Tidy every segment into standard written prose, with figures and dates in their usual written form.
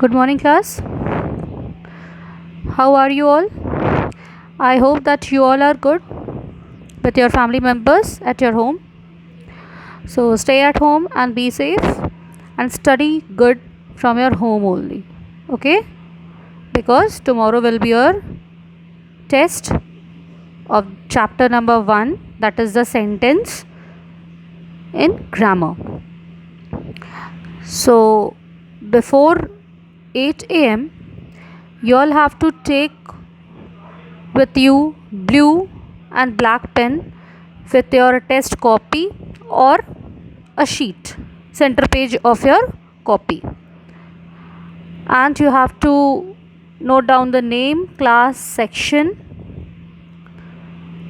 Good morning, class. How are you all? I hope that you all are good with your family members at your home. So, stay at home and be safe and study good from your home only. Okay? Because tomorrow will be your test of chapter number 1, that is the sentence in grammar. So, before 8 a.m., you all have to take with you blue and black pen with your test copy or a sheet, center page of your copy, and you have to note down the name, class, section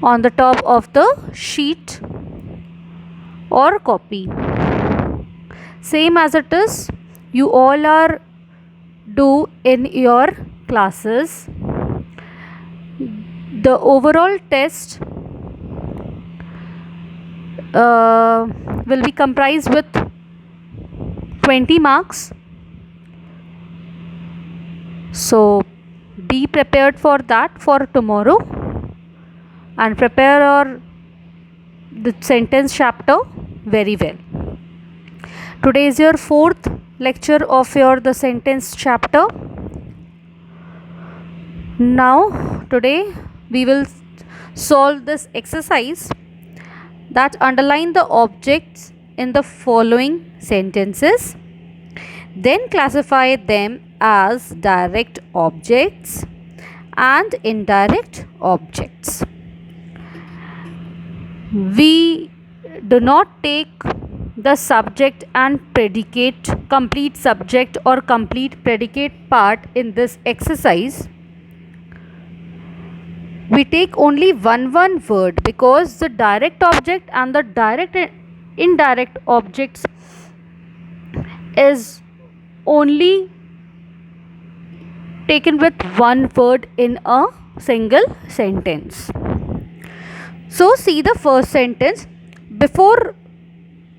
on the top of the sheet or copy. Same as it is, you all are do in your classes. The overall test will be comprised with 20 marks. So be prepared for that for tomorrow and prepare the sentence chapter very well. Today is your fourth lecture of the sentence chapter. Now today we will solve this exercise that underline the objects in the following sentences, then classify them as direct objects and indirect objects. We do not take the subject and predicate, complete subject or complete predicate part in this exercise. We take only one word because the direct object and the direct and indirect objects is only taken with one word in a single sentence. So see the first sentence. Before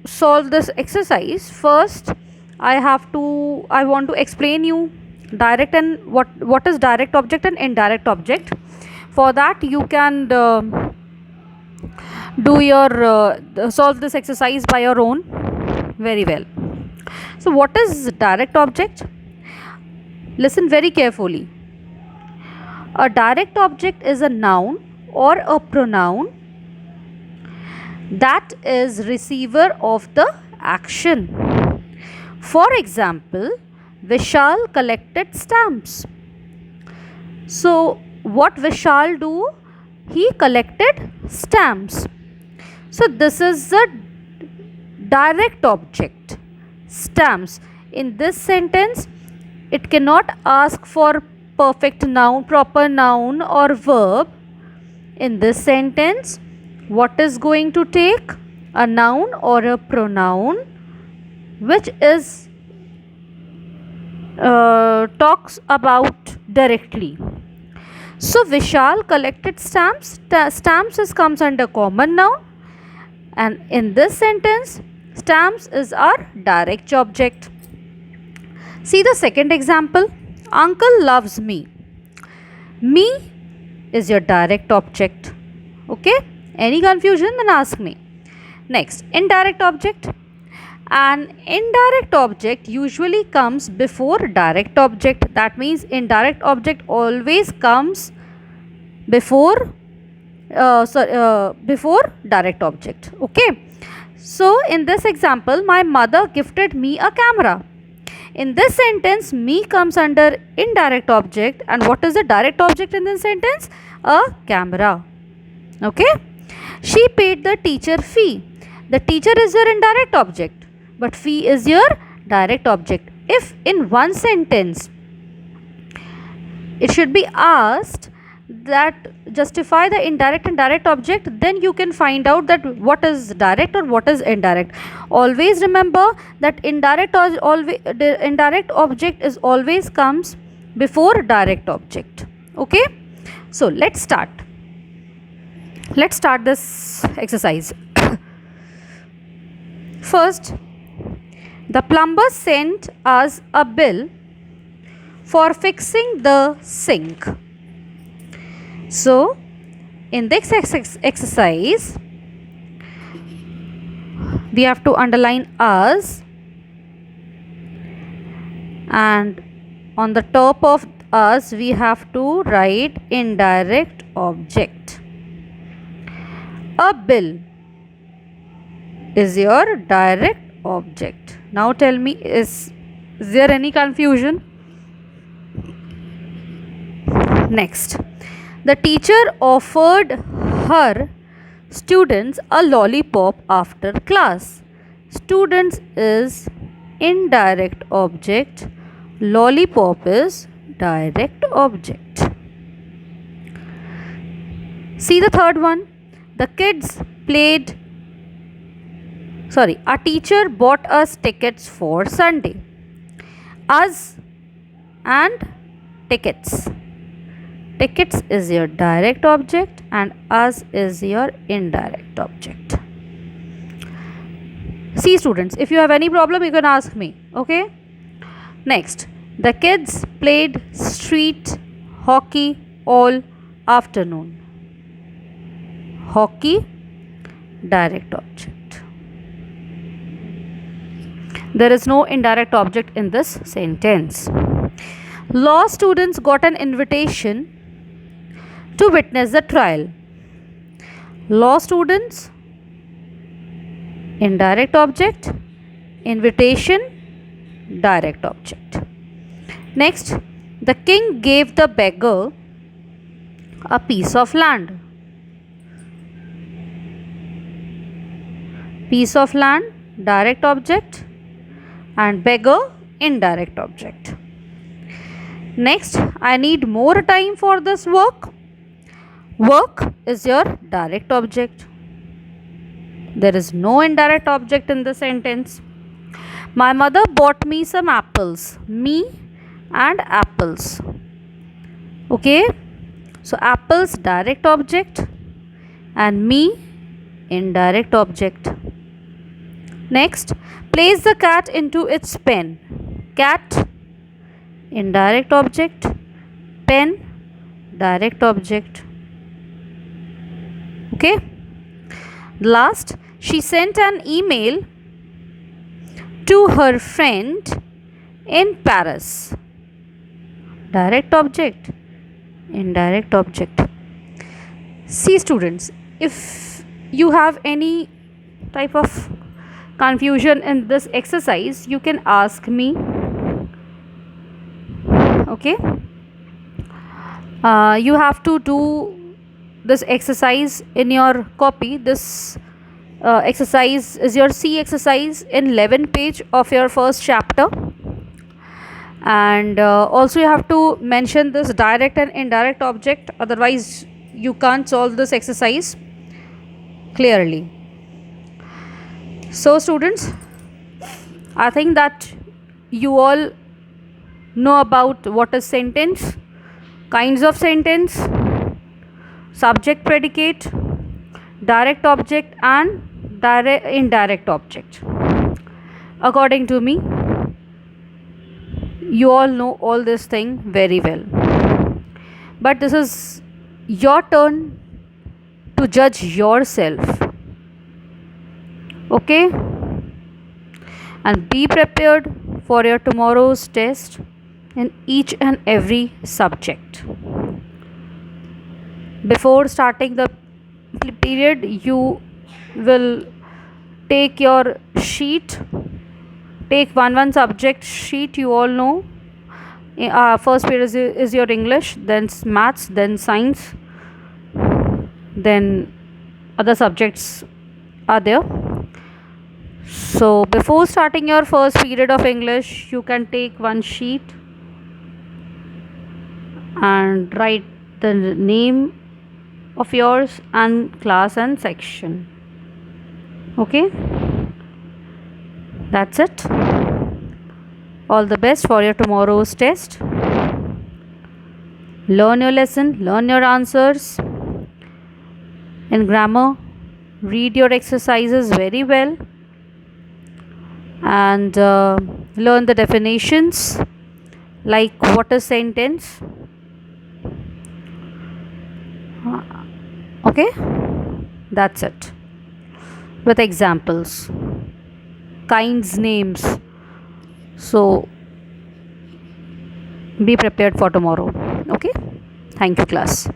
solve this exercise, first I want to explain you direct and what is direct object and indirect object. For that you can do your solve this exercise by your own very well. So what is direct object? Listen very carefully. A direct object is a noun or a pronoun that is receiver of the action. For example, Vishal collected stamps. So what Vishal do? He collected stamps. So this is the direct object, stamps. In this sentence, it cannot ask for perfect noun, proper noun or verb. In this sentence, what is going to take? A noun or a pronoun which is talks about directly. So Vishal collected stamps. Stamps comes under common noun, and in this sentence stamps is our direct object. See the second example. Uncle loves me. Me is your direct object. Okay? Any confusion, then ask me. Next, indirect object. An indirect object usually comes before direct object. That means indirect object always comes before direct object. Okay? So in this example, my mother gifted me a camera. In this sentence, me comes under indirect object, and what is the direct object in this sentence? A camera. Okay? She paid the teacher fee. The teacher is your indirect object, but fee is your direct object. If in one sentence it should be asked that justify the indirect and direct object, then you can find out that what is direct or what is indirect. Always remember that indirect object is always comes before direct object. Okay, so let's start this exercise. First, the plumber sent us a bill for fixing the sink. So, in this exercise, we have to underline us, and on the top of us we have to write indirect object. A bill is your direct object. Now tell me, is there any confusion? Next, the teacher offered her students a lollipop after class. Students is indirect object, lollipop is direct object. See the third one. The kids played, our teacher bought us tickets for Sunday. Us and tickets. Tickets is your direct object and us is your indirect object. See students, if you have any problem you can ask me, okay? Next, the kids played street hockey all afternoon. Hockey, direct object. There is no indirect object in this sentence. Law students got an invitation to witness the trial. Law students, indirect object, invitation, direct object. Next, the king gave the beggar a piece of land. Piece of land, direct object, and beggar, indirect object. Next, I need more time for this work. Work is your direct object. There is no indirect object in the sentence. My mother bought me some apples. Me and apples. Okay. So apples direct object and me indirect object. Next, place the cat into its pen. Cat indirect object, pen direct object. Okay. Last, she sent an email to her friend in Paris. Direct object, indirect object. See students, if you have any type of confusion in this exercise, you can ask me. Okay. You have to do this exercise in your copy. This exercise is your C exercise in 11 page of your first chapter, and also you have to mention this direct and indirect object, otherwise you can't solve this exercise clearly. So students, I think that you all know about what is sentence, kinds of sentence, subject predicate, direct object and indirect object. According to me, you all know all this thing very well, but this is your turn to judge yourself. Okay, and be prepared for your tomorrow's test in each and every subject. Before starting the period, you will take your sheet, take one subject sheet. You all know first period is your English, then maths, then science, then other subjects are there. So before starting your first period of English, you can take one sheet and write the name of yours and class and section. Okay, that's it. All the best for your tomorrow's test. Learn your lesson, learn your answers in grammar, read your exercises very well, and learn the definitions, Like what is sentence? Okay, that's it. With examples, kinds, names. So be prepared for tomorrow. Okay, thank you, class.